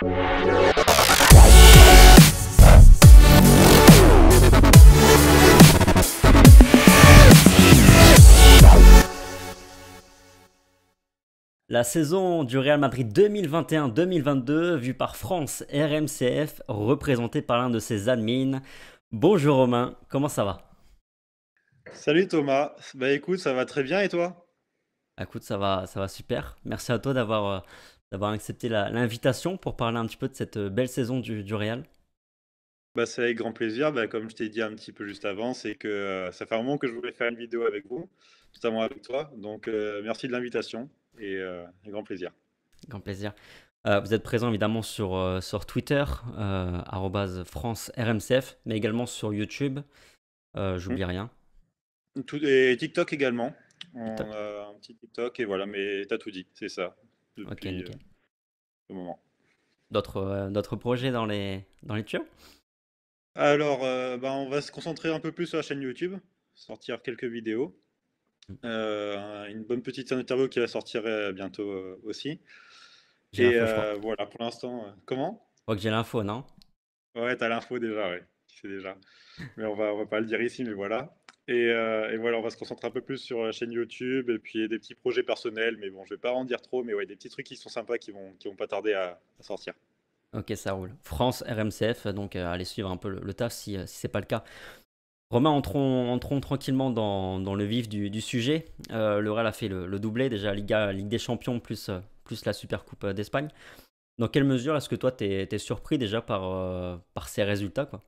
La saison du Real Madrid 2021-2022, vue par France RMCF, représentée par l'un de ses admins. Bonjour Romain, comment ça va? Salut Thomas, bah écoute, ça va très bien et toi? Écoute, ça va super. Merci à toi d'avoir accepté l'invitation pour parler un petit peu de cette belle saison du Real. Bah c'est avec grand plaisir, bah, comme je t'ai dit un petit peu juste avant, c'est que ça fait un moment que je voulais faire une vidéo avec vous, notamment avec toi, donc merci de l'invitation et grand plaisir. Grand plaisir. Vous êtes présent évidemment sur Twitter, @France RMCF, mais également sur YouTube. Hmm. J'oublie rien. Et TikTok également, on TikTok. a un petit TikTok et voilà, mais t'as tout dit, c'est ça, Ok, depuis nickel. le moment. D'autres projets dans les tuyaux? Alors, bah, on va se concentrer un peu plus sur la chaîne YouTube, sortir quelques vidéos, une bonne petite interview qui va sortir bientôt aussi. J'ai Et l'info, je crois. voilà, pour l'instant, comment? Je crois que j'ai l'info, non? Ouais, t'as l'info déjà, ouais. Tu sais déjà. Mais on va pas le dire ici, mais voilà. Et voilà, on va se concentrer un peu plus sur la chaîne YouTube et puis des petits projets personnels. Mais bon, je vais pas en dire trop, mais ouais, des petits trucs qui sont sympas qui vont pas tarder à sortir. Ok, ça roule. France RMCF, donc allez suivre un peu le taf si c'est pas le cas. Romain, entrons tranquillement dans le vif du sujet. Le Real a fait le doublé, déjà Ligue des Champions plus la Super Coupe d'Espagne. Dans quelle mesure est-ce que toi t'es surpris déjà par ces résultats, quoi?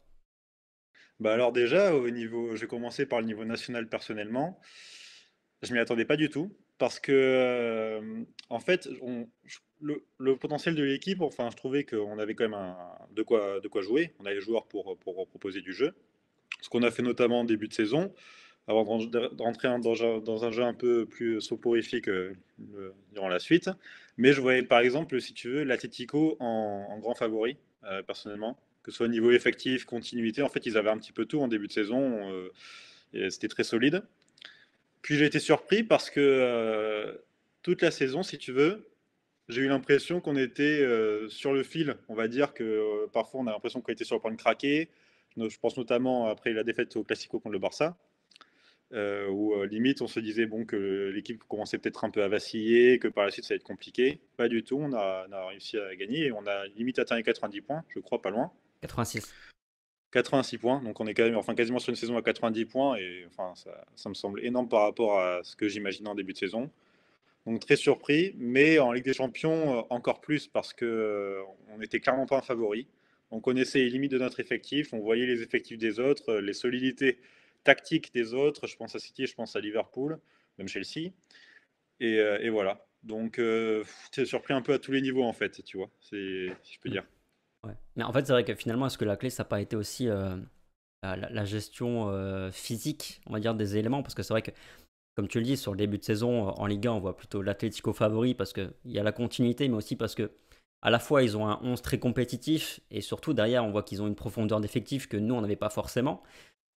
Bah alors déjà, je vais commencer par le niveau national personnellement. Je m'y attendais pas du tout parce que, en fait, le potentiel de l'équipe, enfin, je trouvais qu'on avait quand même de quoi jouer. On a les joueurs pour proposer du jeu. Ce qu'on a fait notamment en début de saison, avant de rentrer dans un jeu un peu plus soporifique durant la suite. Mais je voyais par exemple, si tu veux, l'Atlético en grand favori, personnellement. Que ce soit au niveau effectif, continuité, en fait, ils avaient un petit peu tout en début de saison. Et c'était très solide. Puis j'ai été surpris parce que toute la saison, si tu veux, j'ai eu l'impression qu'on était sur le fil. On va dire que parfois on a l'impression qu'on était sur le point de craquer. Je pense notamment après la défaite au Classico contre le Barça, où limite on se disait bon que l'équipe commençait peut-être un peu à vaciller, que par la suite ça allait être compliqué. Pas du tout, on a réussi à gagner et on a limite atteint les 90 points, je crois, pas loin. 86. 86 points, donc on est quand même, enfin, quasiment sur une saison à 90 points et enfin, ça me semble énorme par rapport à ce que j'imaginais en début de saison. Donc très surpris, mais en Ligue des Champions encore plus parce que on n'était clairement pas un favori. On connaissait les limites de notre effectif, on voyait les effectifs des autres, les solidités tactiques des autres. Je pense à City, je pense à Liverpool, même Chelsea. Et voilà. Donc tu es surpris un peu à tous les niveaux en fait, tu vois, si je peux Hmm, dire. ouais. Mais en fait, c'est vrai que finalement, est-ce que la clé, ça n'a pas été aussi la gestion physique, on va dire, des éléments? Parce que c'est vrai que, comme tu le dis, sur le début de saison, en Ligue 1, on voit plutôt l'Atlético favori parce qu'il y a la continuité, mais aussi parce que à la fois, ils ont un 11 très compétitif et surtout, derrière, on voit qu'ils ont une profondeur d'effectif que nous, on n'avait pas forcément.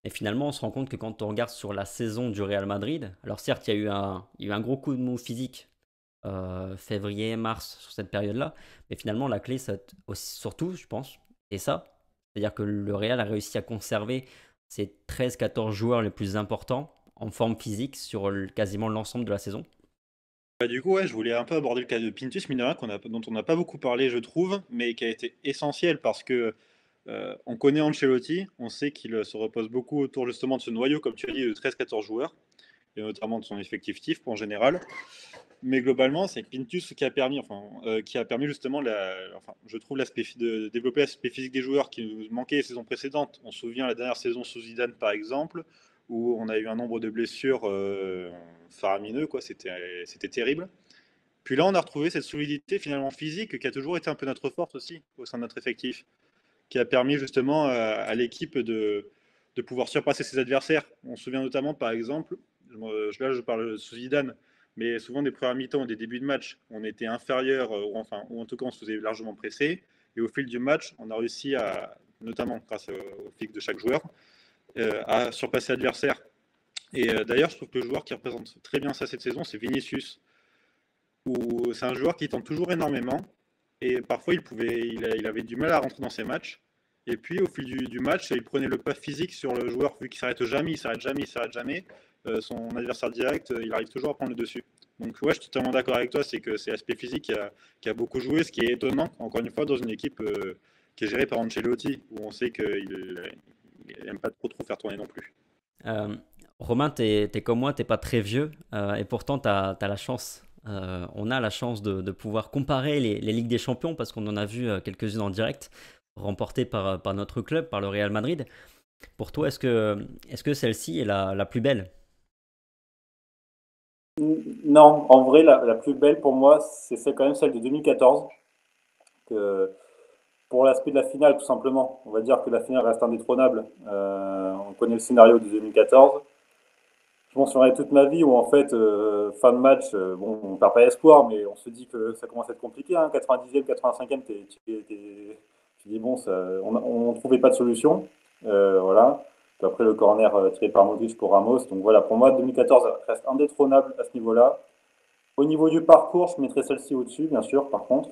Et finalement, on se rend compte que quand on regarde sur la saison du Real Madrid, alors certes, il y a eu un gros coup de mou physique février, mars, sur cette période-là, mais finalement, la clé, ça, surtout, je pense, et ça, c'est-à-dire que le Real a réussi à conserver ses 13-14 joueurs les plus importants en forme physique sur quasiment l'ensemble de la saison. Bah, du coup, ouais, je voulais un peu aborder le cas de Pintus, mine de rien, dont on n'a pas beaucoup parlé, je trouve, mais qui a été essentiel parce que on connaît Ancelotti, on sait qu'il se repose beaucoup autour justement de ce noyau, comme tu as dit, de 13-14 joueurs, et notamment de son effectif type en général. Mais globalement, c'est Pintus qui a permis justement, enfin, je trouve, de développer l'aspect physique des joueurs qui nous manquait les saisons précédentes. On se souvient la dernière saison sous Zidane, par exemple, où on a eu un nombre de blessures faramineux, quoi. C'était terrible. Puis là, on a retrouvé cette solidité finalement physique qui a toujours été un peu notre force aussi au sein de notre effectif, qui a permis justement à l'équipe de pouvoir surpasser ses adversaires. On se souvient notamment, par exemple, là je parle sous Zidane, mais souvent des premières mi-temps ou des débuts de match, on était inférieur, ou en tout cas on se faisait largement presser. Et au fil du match, on a réussi à, notamment grâce au physique de chaque joueur, à surpasser l'adversaire. Et d'ailleurs, je trouve que le joueur qui représente très bien ça cette saison, c'est Vinicius, où c'est un joueur qui tente toujours énormément, Et parfois, il avait du mal à rentrer dans ses matchs. Et puis, au fil du match, il prenait le pas physique sur le joueur, vu qu'il s'arrête jamais, il s'arrête jamais, il s'arrête jamais. Son adversaire direct, il arrive toujours à prendre le dessus. Donc, ouais, je suis totalement d'accord avec toi, c'est que c'est l'aspect physique qui a beaucoup joué, ce qui est étonnant, encore une fois, dans une équipe qui est gérée par Ancelotti, où on sait qu'il n'aime pas trop faire tourner non plus. Euh, Romain, t'es comme moi, t'es pas très vieux, et pourtant t'as la chance. On a la chance de pouvoir comparer les Ligues des Champions parce qu'on en a vu quelques-unes en direct, remportées par notre club, par le Real Madrid. Pour toi, est-ce que celle-ci est la plus belle? Non, en vrai, la plus belle pour moi, c'est quand même celle de 2014. Que, pour l'aspect de la finale, tout simplement. On va dire que la finale reste indétrônable. On connaît le scénario de 2014. Je m'en souviendrai toute ma vie où, en fait, fin de match, bon, on perd pas espoir, mais on se dit que ça commence à être compliqué. Hein, 90e, 85e, tu dis, bon, on trouvait pas de solution. Voilà. Puis après, le corner tiré par Modric pour Ramos. Donc voilà, pour moi, 2014 reste indétrônable à ce niveau-là. Au niveau du parcours, je mettrais celle-ci au-dessus, bien sûr, par contre,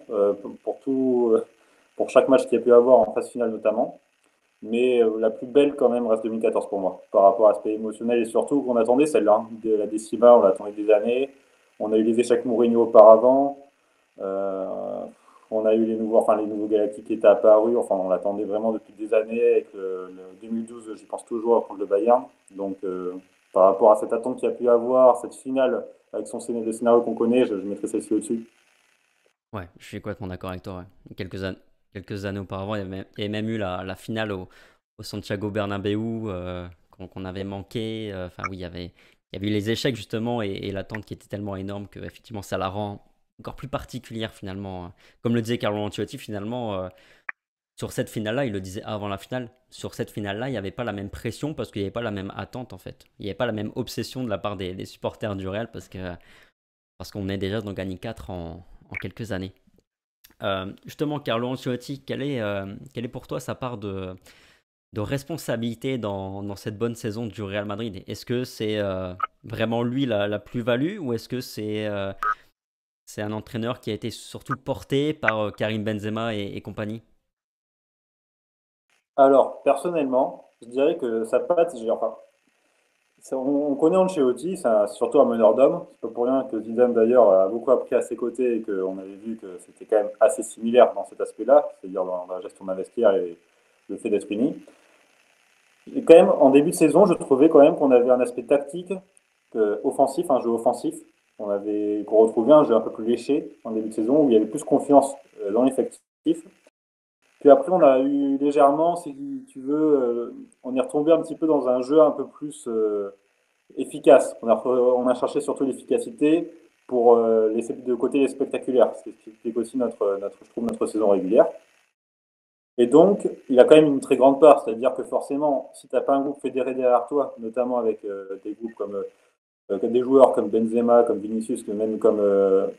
pour chaque match qu'il y a pu avoir en phase finale notamment. Mais la plus belle, quand même, reste 2014 pour moi, par rapport à l'aspect émotionnel et surtout qu'on attendait celle-là. Hein. La Décima, on l'attendait des années. On a eu les échecs Mourinho auparavant. Euh, on a eu les nouveaux Galactiques qui étaient apparus. Enfin, on l'attendait vraiment depuis des années. Avec le 2012, j'y pense toujours contre le Bayern. Donc, par rapport à cette attente qu'il y a pu avoir, cette finale avec le scénario qu'on connaît, je mettrais celle-ci au-dessus. Ouais, je suis complètement d'accord avec toi. Ouais. Quelques années auparavant, il y avait même eu la finale au Santiago Bernabéu qu'on avait manqué. Enfin, oui, il y avait eu les échecs justement et l'attente qui était tellement énorme que effectivement ça la rend encore plus particulière finalement. Comme le disait Carlo Ancelotti, finalement, sur cette finale-là, il le disait avant la finale, sur cette finale-là, il n'y avait pas la même pression parce qu'il n'y avait pas la même attente en fait. Il n'y avait pas la même obsession de la part des supporters du Real parce qu'on est déjà dans gagné 4 en quelques années. Justement, Carlo Ancelotti, quelle est pour toi sa part de responsabilité dans cette bonne saison du Real Madrid? Est-ce que c'est vraiment lui la plus-value ou est-ce que c'est un entraîneur qui a été surtout porté par Karim Benzema et compagnie? Alors, personnellement, je dirais que sa patte, enfin, on connaît Ancelotti, c'est surtout un meneur d'hommes. C'est pas pour rien que Zidane d'ailleurs a beaucoup appris à ses côtés et qu'on avait vu que c'était quand même assez similaire dans cet aspect-là, c'est-à-dire dans la gestion d'un vestiaire et le fait d'être unis. Et quand même, en début de saison, je trouvais quand même qu'on avait un aspect tactique, offensif, un jeu offensif. Qu'on retrouvait un jeu un peu plus léché en début de saison où il y avait plus confiance dans l'effectif. Puis après, on a eu légèrement, si tu veux, on est retombé un petit peu dans un jeu un peu plus efficace. On a cherché surtout l'efficacité pour laisser de côté les spectaculaires, ce qui explique aussi je trouve, notre saison régulière. Et donc, il a quand même une très grande part, c'est-à-dire que forcément, si tu n'as pas un groupe fédéré derrière toi, notamment avec des groupes comme des joueurs comme Benzema, comme Vinicius, même comme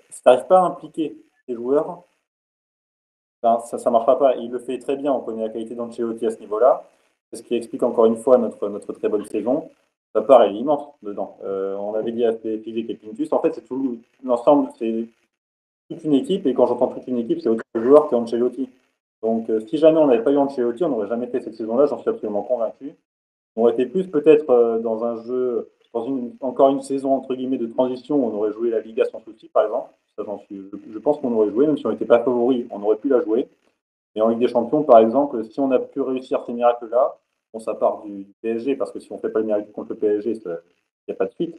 si tu n'arrives pas à impliquer tes joueurs, ben, ça ne marchera pas. Il le fait très bien, on connaît la qualité d'Ancelotti à ce niveau-là. C'est ce qui explique encore une fois notre très bonne saison. Sa part, elle est immense dedans. On avait dit à physique et Pintus, en fait, c'est tout l'ensemble, c'est toute une équipe, et quand j'entends toute une équipe, c'est autant de joueurs qu'Ancelotti. Donc, si jamais on n'avait pas eu Ancelotti, on n'aurait jamais fait cette saison-là, j'en suis absolument convaincu. On aurait été plus peut-être dans un jeu, encore une saison entre guillemets de transition, où on aurait joué la Liga sans souci, par exemple. Ça, je pense qu'on aurait joué, même si on n'était pas favori, on aurait pu la jouer. Et en Ligue des Champions, par exemple, si on a pu réussir ces miracles-là, bon, ça part du PSG, parce que si on ne fait pas le miracle contre le PSG, il n'y a pas de suite.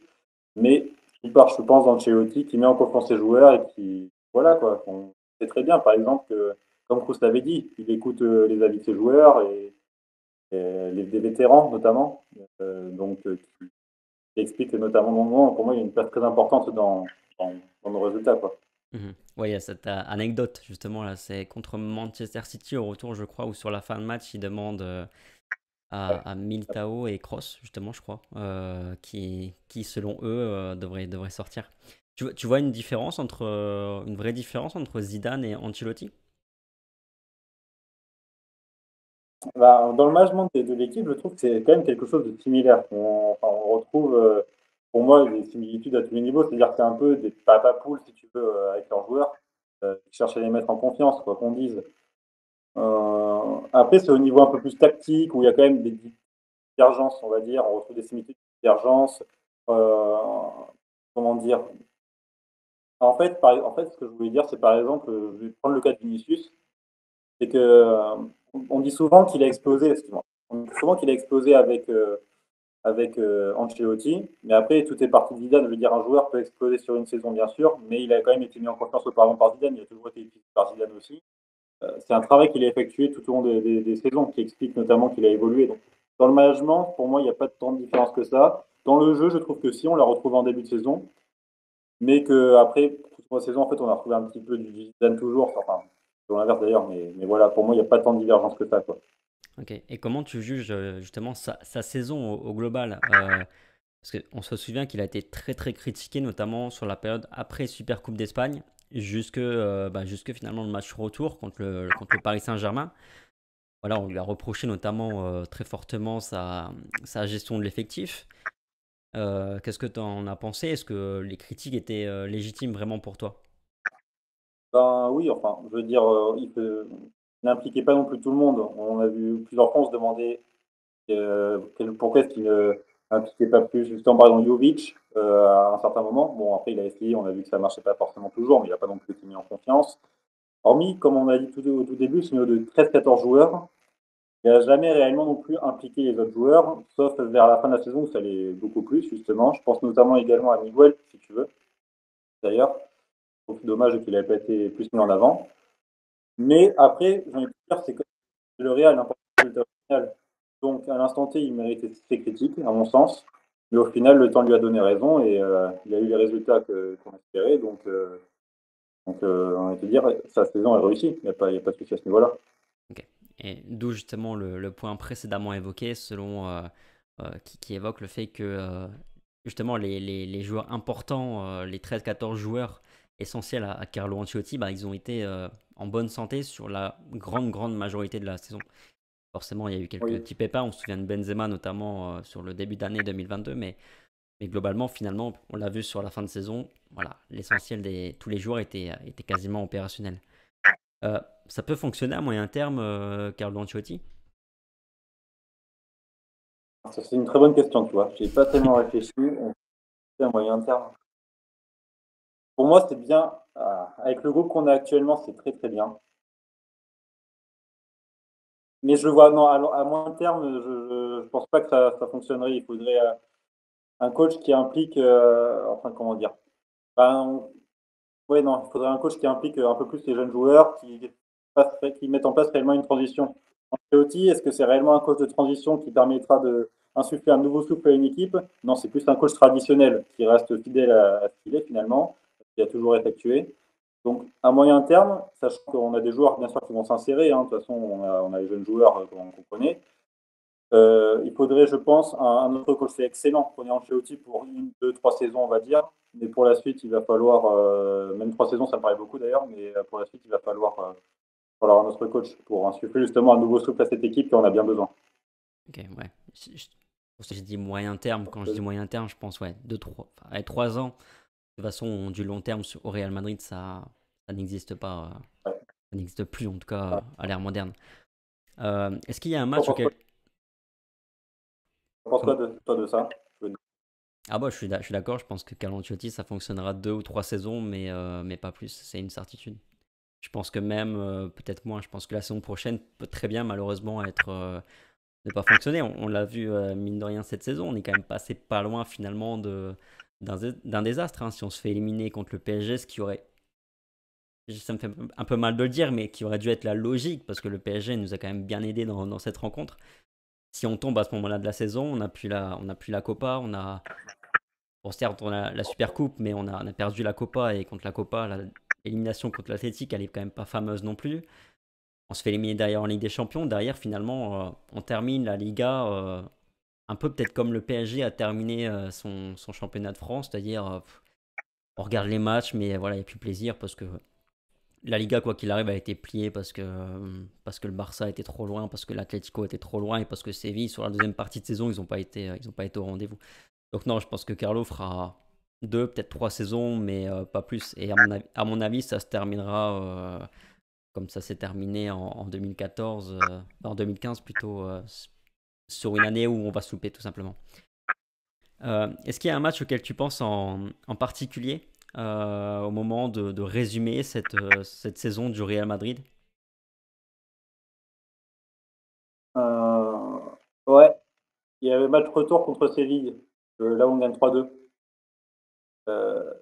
Mais il part, je pense, d'Ancelotti, qui met en confiance ses joueurs et qui, voilà, quoi. On sait très bien, par exemple, que, comme Kroos l'avait dit, il écoute les avis de ses joueurs et des vétérans, notamment. Qui explique notamment, pour moi, il y a une place très importante dans nos résultats, quoi. Mhm. Ouais, il y a cette anecdote justement là, c'est contre Manchester City au retour, je crois, ou sur la fin de match, il demande à Militao et Kroos, justement, je crois, qui selon eux devraient sortir. Tu vois une vraie différence entre Zidane et Ancelotti? Bah, dans le management de l'équipe, je trouve que c'est quand même quelque chose de similaire. On retrouve, pour moi, des similitudes à tous les niveaux, c'est-à-dire que c'est un peu des papa poules, si tu veux, avec leurs joueurs. qui cherche à les mettre en confiance, quoi qu'on dise. Après, c'est au niveau un peu plus tactique, où il y a quand même des divergences, on va dire. On retrouve des similitudes, des divergences. Euh, comment dire? En fait, ce que je voulais dire, c'est par exemple, je vais prendre le cas de Vinicius, c'est que on dit souvent qu'il a explosé, excuse-moi, on dit souvent qu'il a explosé avec Ancelotti, mais après, tout est parti de Zidane. Je veux dire, un joueur peut exploser sur une saison, bien sûr, mais il a quand même été mis en confiance auparavant par Zidane, il a toujours été utilisé par Zidane aussi. C'est un travail qu'il a effectué tout au long des saisons, qui explique notamment qu'il a évolué. Donc, dans le management, pour moi, il n'y a pas tant de différence que ça. Dans le jeu, je trouve que si, on l'a retrouvé en début de saison, mais qu'après, toute la saison, en fait, on a retrouvé un petit peu du Zidane toujours, enfin, sur l'inverse d'ailleurs, mais voilà, pour moi, il n'y a pas tant de divergence que ça, quoi. Ok. Et comment tu juges justement sa saison au global parce qu'on se souvient qu'il a été très très critiqué, notamment sur la période après Super Coupe d'Espagne, jusque finalement le match retour contre le Paris Saint-Germain. Voilà, on lui a reproché notamment très fortement sa gestion de l'effectif. Qu'est-ce que tu en as pensé? Est-ce que les critiques étaient légitimes vraiment pour toi? Ben oui, enfin, je veux dire, il n'impliquait pas non plus tout le monde. On a vu plusieurs fois, on se demandait pourquoi est-ce qu'il ne impliquait pas plus, justement, par exemple, Jovic, à un certain moment. Bon, après, il a essayé, on a vu que ça ne marchait pas forcément toujours, mais il n'a pas non plus été mis en confiance. Hormis, comme on a dit au tout début, ce niveau de 13-14 joueurs, il n'a jamais réellement non plus impliqué les autres joueurs, sauf vers la fin de la saison où ça allait beaucoup plus, justement. Je pense notamment également à Miguel, si tu veux, d'ailleurs. Je trouve dommage qu'il n'ait pas été plus mis en avant. Mais après, j'ai envie de dire, c'est comme le Real, n'importe quel résultat au final. Donc, à l'instant T, il méritait ses critiques, à mon sens. Mais au final, le temps lui a donné raison et il a eu les résultats qu'on espérait. Donc, on va te dire, sa saison est réussie. Il n'y a pas de souci à ce niveau-là. Ok. Et d'où justement le point précédemment évoqué, qui évoque le fait que justement les joueurs importants, les 13-14 joueurs essentiels à Carlo Ancelotti, bah, ils ont été en bonne santé sur la grande majorité de la saison. Forcément, il y a eu quelques Oui, petits pépins. On se souvient de Benzema notamment sur le début d'année 2022, mais globalement, finalement, on l'a vu sur la fin de saison. Voilà, l'essentiel de tous les joueurs étaient quasiment opérationnels. Ça peut fonctionner à moyen terme, Carlo Ancelotti? ça, c'est une très bonne question, tu vois. Je n'ai pas tellement réfléchi. On fait à moyen terme. Pour moi, c'est bien. Avec le groupe qu'on a actuellement, c'est très très bien. Mais je vois, non, à moyen terme, je ne pense pas que ça fonctionnerait. Il faudrait un coach qui implique, enfin, comment dire, ben, ouais, non, il faudrait un coach qui implique un peu plus les jeunes joueurs, qui mettent en place réellement une transition. Ancelotti, est-ce que c'est réellement un coach de transition qui permettra de insuffler un nouveau souffle à une équipe? Non, c'est plus un coach traditionnel qui reste fidèle à ce qu'il est finalement, ce qu'il a toujours effectué. Donc, à moyen terme, sachant qu'on a des joueurs, bien sûr, qui vont s'insérer, hein, de toute façon, on a les jeunes joueurs qu'on connaît. Il faudrait, je pense, un autre coach. C'est excellent. Prenez Ancelotti pour une, deux, trois saisons, on va dire. Mais pour la suite, il va falloir, même 3 saisons, ça me paraît beaucoup d'ailleurs, mais pour la suite, il va falloir un autre coach pour insuffler justement un nouveau souffle à cette équipe qui en a bien besoin. Ok, ouais. J'ai dit moyen terme. Quand je dis moyen terme, je pense, ouais, 3 ans. De toute façon, du long terme au Real Madrid, ça n'existe pas. Ouais. Ça n'existe plus, en tout cas, à l'ère moderne. Est-ce qu'il y a un T'en match penses quoi, auquel. t'en penses quoi Comment? de ça? Ah bah, je suis d'accord, je pense que Carlo Ancelotti, ça fonctionnera 2 ou 3 saisons, mais pas plus, c'est une certitude. Je pense que même, peut-être moins, je pense que la saison prochaine peut très bien malheureusement ne pas fonctionner. On l'a vu mine de rien cette saison, on est quand même passé pas loin finalement d'un désastre, hein. Si on se fait éliminer contre le PSG, ce qui aurait, ça me fait un peu mal de le dire, mais qui aurait dû être la logique, parce que le PSG nous a quand même bien aidé dans cette rencontre. Si on tombe à ce moment-là de la saison, on a plus la Copa, bon, certes, on a la Super Coupe, mais on a perdu la Copa, et contre la Copa, l'élimination contre l'Athletic, elle est quand même pas fameuse non plus. On se fait éliminer derrière en Ligue des Champions. Derrière, finalement, on termine la Liga un peu peut-être comme le PSG a terminé son championnat de France, c'est-à-dire on regarde les matchs, mais voilà, il n'y a plus plaisir parce que la Liga, quoi qu'il arrive, a été pliée parce que le Barça était trop loin, parce que l'Atlético était trop loin et parce que Séville, sur la deuxième partie de saison, ils n'ont pas été au rendez-vous. Donc non, je pense que Carlo 2, peut-être 3 saisons, mais pas plus. Et à mon avis, ça se terminera comme ça s'est terminé en 2014, en 2015 plutôt, sur une année où on va souper tout simplement. Est-ce qu'il y a un match auquel tu penses en particulier au moment de résumer cette saison du Real Madrid? Euh, ouais, il y avait le match retour contre Séville, là où on gagne 3-2. Euh,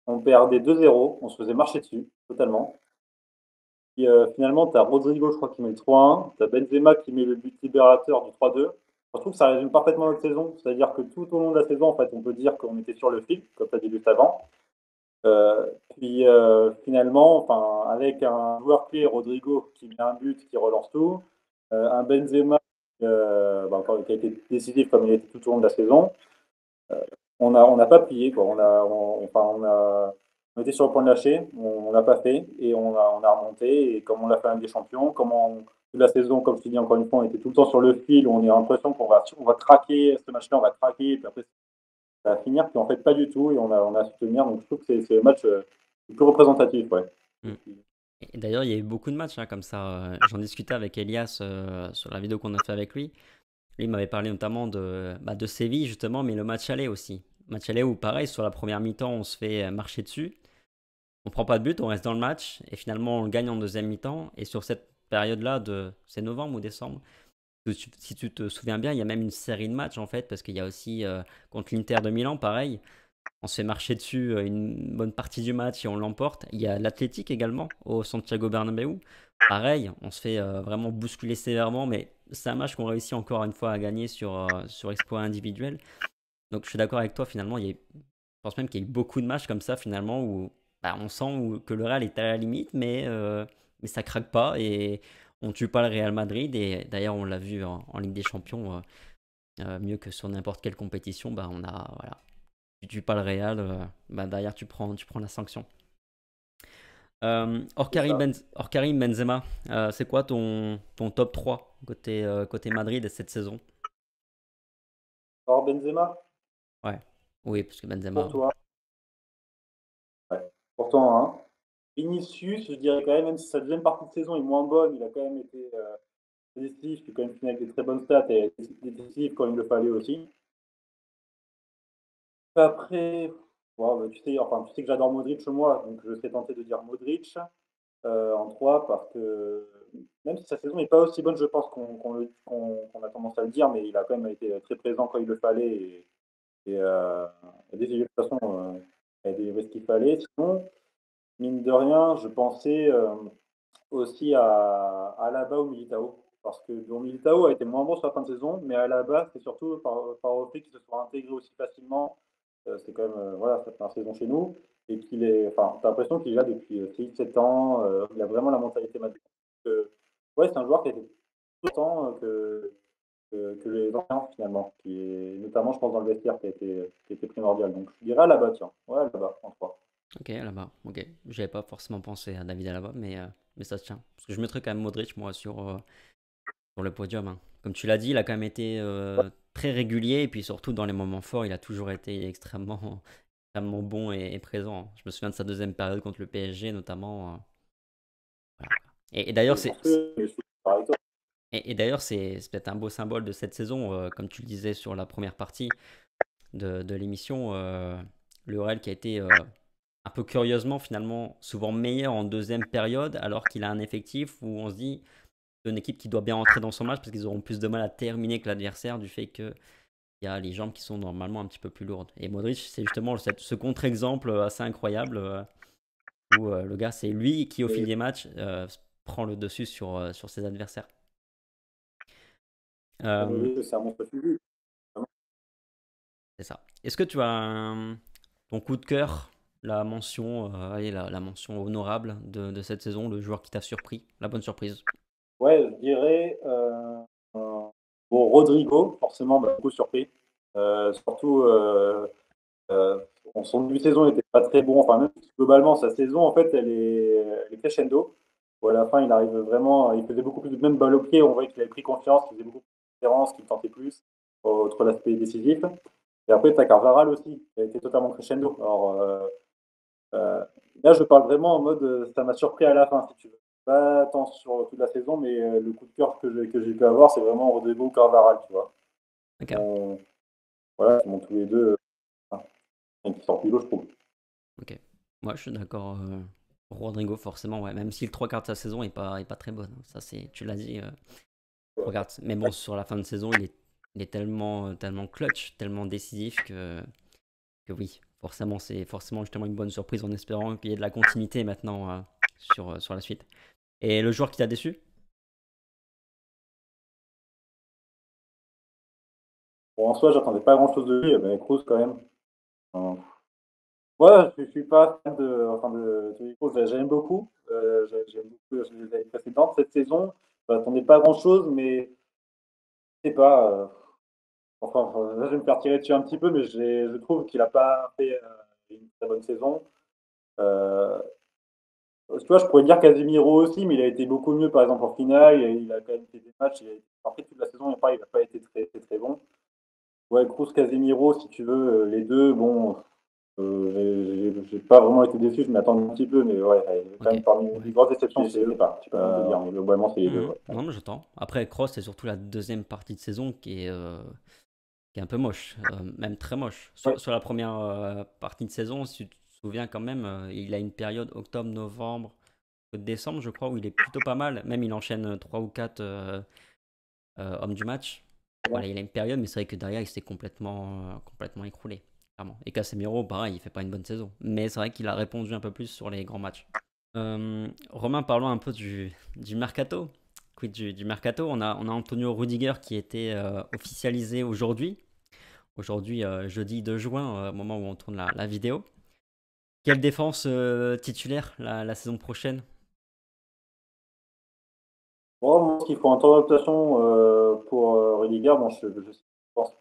on perdait 2-0, on se faisait marcher dessus, totalement. Puis finalement, tu as Rodrigo, je crois, qui met le 3-1. Tu as Benzema qui met le but libérateur du 3-2. Je trouve que ça résume parfaitement notre saison. C'est-à-dire que tout au long de la saison, en fait, on peut dire qu'on était sur le fil, comme tu as dit juste avant. Puis finalement, enfin, avec un joueur clé, Rodrigo, qui met un but, qui relance tout, un Benzema qui a été décisif comme il a été tout au long de la saison, on n'a pas plié, quoi. On était sur le point de lâcher, on l'a pas fait et on a remonté. Et comme on l'a fait avec des champions, toute la saison, comme je te dis encore une fois, on était tout le temps sur le fil, où on a l'impression on va craquer ce match-là, on va craquer, et puis après ça va finir, puis en fait pas du tout, et on a su tenir. Donc je trouve que c'est le match le plus représentatif, ouais. Mm. Et d'ailleurs, il y a eu beaucoup de matchs comme ça. J'en discutais avec Elias sur la vidéo qu'on a fait avec lui. Lui, il m'avait parlé notamment de Séville, justement, mais le match aller aussi. Match aller où, pareil, sur la première mi-temps, on se fait marcher dessus. On prend pas de but, on reste dans le match. Et finalement, on le gagne en deuxième mi-temps. Et sur cette période-là, c'est novembre ou décembre, si tu te souviens bien, il y a même une série de matchs, en fait, parce qu'il y a aussi contre l'Inter de Milan, pareil. On se fait marcher dessus une bonne partie du match et on l'emporte. Il y a l'Athletic également au Santiago Bernabéu. Pareil, on se fait vraiment bousculer sévèrement, mais c'est un match qu'on réussit encore une fois à gagner sur exploit individuel. Donc je suis d'accord avec toi, finalement, je pense même qu'il y a eu beaucoup de matchs comme ça, finalement, où bah, on sent que le Real est à la limite, mais ça craque pas et on tue pas le Real Madrid. Et d'ailleurs, on l'a vu en Ligue des Champions, mieux que sur n'importe quelle compétition, bah, voilà, tu tues pas le Real, bah, derrière tu prends la sanction. C'est ça. Hors Karim Benzema, c'est quoi ton top 3 côté Madrid cette saison? Alors Benzema, Ouais, oui, parce que pour Benzema. toi, ouais. Pourtant, hein. Vinicius, je dirais quand même si sa deuxième partie de saison est moins bonne, il a quand même été décisif, il peut quand même finir avec des très bonnes stats et décisif quand il le fallait aussi. Après, bon, bah, tu sais que j'adore Modric moi, donc je serais tenté de dire Modric en 3 parce que même si sa saison n'est pas aussi bonne, je pense qu'on a tendance à le dire, mais il a quand même été très présent quand il le fallait et décisif de toute façon, il a délivré ce qu'il fallait. Sinon, mine de rien, je pensais aussi à Alaba ou Militao. Parce que bon, Militao a été moins bon sur la fin de saison, mais Alaba, c'est surtout par le fait qu'il se soit intégré aussi facilement. C'est quand même, voilà, sa première saison chez nous. Et qu'il est, enfin, t'as l'impression qu'il est là depuis 6-7 ans. Il a vraiment la mentalité madrid. Ouais, c'est un joueur qui a été tout autant que les anciens, finalement. Qui est, notamment, je pense, dans le vestiaire, qui a été primordial. Donc, je dirais Alaba, tiens. Ouais, Alaba, en 3. Ok, là-bas. Ok, j'avais pas forcément pensé à David Alaba, mais ça se tient. Parce que je mettrais quand même Modric, moi, sur le podium, hein. Comme tu l'as dit, il a quand même été très régulier, et puis surtout dans les moments forts, il a toujours été extrêmement bon et présent. Je me souviens de sa deuxième période contre le PSG, notamment. Voilà. Et d'ailleurs, Et pour ceux, je suis d'accord avec toi. c'est peut-être un beau symbole de cette saison, comme tu le disais sur la première partie de l'émission, le Real qui a été un peu curieusement finalement souvent meilleur en deuxième période alors qu'il a un effectif où on se dit c'est une équipe qui doit bien entrer dans son match parce qu'ils auront plus de mal à terminer que l'adversaire du fait qu'il y a les jambes qui sont normalement un petit peu plus lourdes. Et Modric, c'est justement ce contre-exemple assez incroyable où le gars, c'est lui qui au fil Et, des matchs prend le dessus sur ses adversaires. Euh, c'est un monstre physique. c'est ça. Est-ce que tu as ton coup de cœur, la mention, allez, la mention honorable de cette saison, le joueur qui t'a surpris, la bonne surprise? Ouais, je dirais bon, Rodrigo, forcément, m'a beaucoup surpris. Surtout, son début de saison n'était pas très bon. Enfin, même si globalement, sa saison, en fait, elle est crescendo. Où à la fin, il arrive vraiment, il faisait beaucoup plus de même balle au pied. On voyait qu'il avait pris confiance, qu'il faisait beaucoup plus de différence, qu'il tentait plus, outre l'aspect décisif. Et après, tu as Carvajal aussi, qui a été totalement crescendo. Alors, là, je parle vraiment en mode, ça m'a surpris à la fin, si tu veux. Pas tant sur toute la saison, mais le coup de cœur que j'ai pu avoir, c'est vraiment Rodrigo Carvajal, tu vois. D'accord. Voilà, ils sont tous les deux, qui sortent du lot, je trouve. Ok. Moi, je suis d'accord. Rodrigo, forcément, ouais. Même si le 3 quarts de sa saison est pas très bonne. Ça, tu l'as dit. Regarde. Mais bon, sur la fin de saison, il est tellement, tellement clutch, tellement décisif que oui, forcément, c'est forcément justement une bonne surprise en espérant qu'il y ait de la continuité maintenant sur la suite. Et le joueur qui t'a déçu? Bon, en soi, j'attendais pas grand-chose de lui, mais Cruz quand même. Euh, Ouais, je suis pas fan de Toni Kroos, j'aime beaucoup. J'aime beaucoup les années précédentes. Cette saison, je m'attendais pas à grand-chose, mais je sais pas. Là, je vais me faire tirer dessus un petit peu, mais je trouve qu'il a pas fait une très bonne saison. Euh, Tu vois, je pourrais dire Casemiro aussi, mais il a été beaucoup mieux, par exemple, en finale. Il a quand même fait des matchs. Après, toute la saison, il n'a pas été très, très, très bon. Ouais, Kroos, Casemiro, si tu veux, les deux, bon, j'ai pas vraiment été déçu, je m'attendais un petit peu, mais ouais, quand Ok. même parmi Ouais. les grosses déceptions, c'est eux. Tu peux pas te dire, mais globalement, c'est les deux. Mhm. Ouais. Non, mais j'entends. Après, Cross, c'est surtout la deuxième partie de saison qui est un peu moche, même très moche. Ouais. Sur la première partie de saison, si tu te souviens quand même, il a une période octobre, novembre, décembre, je crois, où il est plutôt pas mal. Même il enchaîne 3 ou 4 hommes du match. Voilà, il a une période, mais c'est vrai que derrière, il s'est complètement écroulé, clairement. Et Casemiro, pareil, il fait pas une bonne saison. Mais c'est vrai qu'il a répondu un peu plus sur les grands matchs. Romain, parlons un peu du mercato. Quid du mercato? On a Antonio Rudiger qui était officialisé aujourd'hui. Aujourd'hui, jeudi 2 juin, au moment où on tourne la vidéo. Quelle défense titulaire la saison prochaine? Bon, moi, ce qu'il faut en temps d'adaptation pour Rudiger, bon, je pense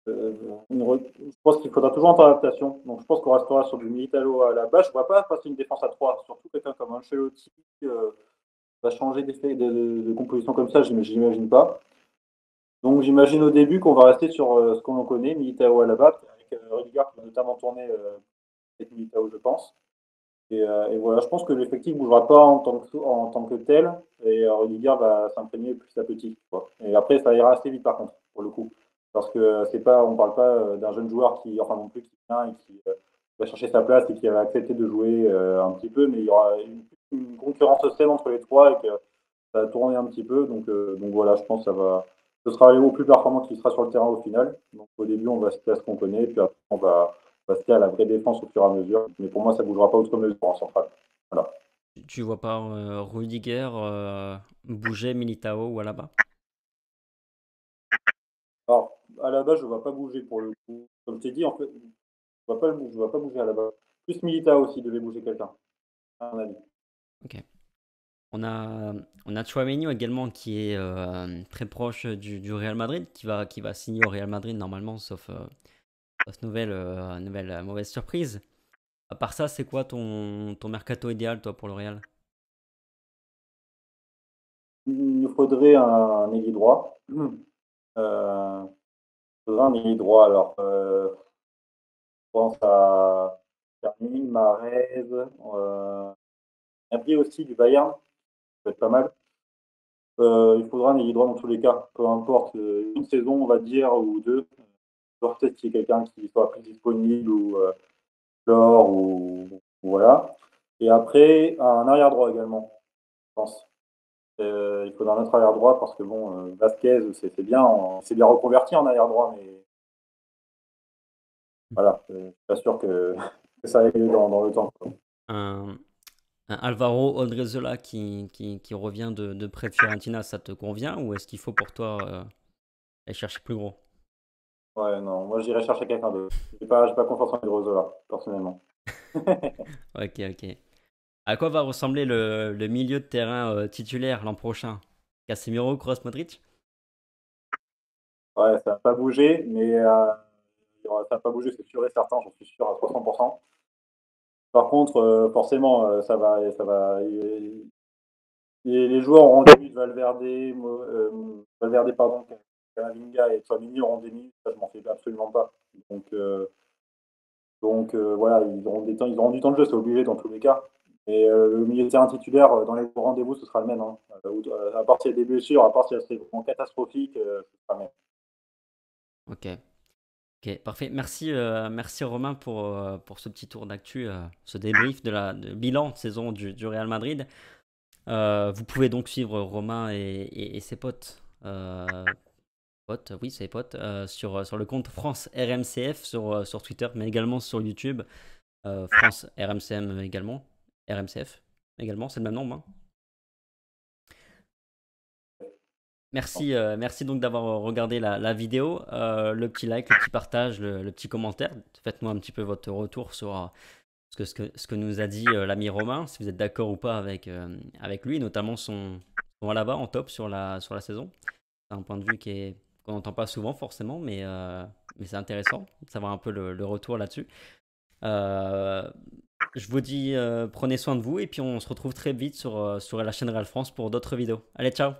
je pense qu'il faudra toujours en temps d'adaptation. Donc, je pense qu'on restera sur du Militalo à la base. Je ne vois pas passer une défense à 3, surtout quelqu'un comme Ancelotti va changer d'effet de composition comme ça, j'imagine pas. Donc j'imagine au début qu'on va rester sur ce qu'on en connaît, Militao à la batte, avec Rudiger qui va notamment tourner avec Militao, je pense. Et voilà, je pense que l'effectif ne bougera pas en tant que tel, et Rudiger va s'imprégner petit à petit, quoi. Et après, ça ira assez vite par contre, pour le coup. Parce que c'est pas, on ne parle pas d'un jeune joueur qui, enfin non plus, qui vient et qui va chercher sa place et qui va accepter de jouer un petit peu, mais il y aura une concurrence saine entre les trois et que ça a tourné un petit peu. Donc voilà, je pense que ce sera au plus performant qui sera sur le terrain au final. Donc au début, on va se fier à ce qu'on connaît, puis après, on va se fier à la vraie défense au fur et à mesure. Mais pour moi, ça ne bougera pas outre mesure en centrale. Voilà. Tu vois pas Rudiger bouger Militao ou Alaba? Alors, à la base, je ne vais pas bouger pour le coup. Comme je t'ai dit, en fait, je vais pas bouger à la base. Plus Militao aussi devait bouger quelqu'un, à mon avis. Ok. On a Tchouaméni également qui est très proche du Real Madrid, qui va signer au Real Madrid normalement, sauf nouvelle mauvaise surprise. À part ça, c'est quoi ton mercato idéal, toi, pour le Real? Il nous faudrait un ailier droit. Il faudrait un ailier droit. Alors, je pense à Fermin, Mahrez, Gnabry aussi du Bayern, ça peut être pas mal. Il faudra un ailier droit dans tous les cas, peu importe, une saison, on va dire, ou deux. Peut-être qu'il y ait quelqu'un qui soit plus disponible ou Flore ou voilà. Et après, un arrière droit également, je pense. Il faudra un autre arrière droit parce que bon, Vasquez, c'est bien, c'est bien reconverti en arrière droit, mais voilà, je suis pas sûr que ça aille dans le temps, quoi. Un, un Alvaro Odriozola qui revient de près de Fiorentina, ça te convient ou est-ce qu'il faut pour toi aller chercher plus gros? Ouais, non, moi j'irai chercher quelqu'un d'autre. J'ai pas confiance en Hidrozola, personnellement. Ok, ok. À quoi va ressembler le milieu de terrain titulaire l'an prochain? Casemiro, Kroos, Modric? Ouais, ça va pas bouger, mais ça va pas bouger, c'est sûr et certain, j'en suis sûr à 300%. Par contre, forcément, les joueurs auront le début de Valverde, Valverde, pardon, Kamavinga et Tchouaméni auront des minutes, ça, je m'en fais absolument pas. Donc, voilà, ils auront du temps de jeu, c'est obligé dans tous les cas. Et le milieu de terrain titulaire, dans les rendez-vous, ce sera le même. Hein. À part s'il y a des blessures, à part s'il y a des moments catastrophiques, ce sera le même. Ok. Ok, parfait. Merci, merci Romain pour ce petit tour d'actu, ce débrief de bilan de saison du Real Madrid. Vous pouvez donc suivre Romain et ses potes, oui, ses potes, sur le compte France RMCF sur Twitter, mais également sur YouTube. France RMCM également. RMCF également, c'est le même nom. Hein. Merci, merci donc d'avoir regardé la vidéo. Le petit like, le petit partage, le petit commentaire. Faites-moi un petit peu votre retour sur ce que nous a dit l'ami Romain, si vous êtes d'accord ou pas avec lui, notamment son là-bas en top sur la saison. C'est un point de vue qu'on n'entend pas souvent forcément, mais c'est intéressant de savoir un peu le retour là-dessus. Je vous dis, prenez soin de vous et puis on se retrouve très vite sur la chaîne Real France pour d'autres vidéos. Allez, ciao!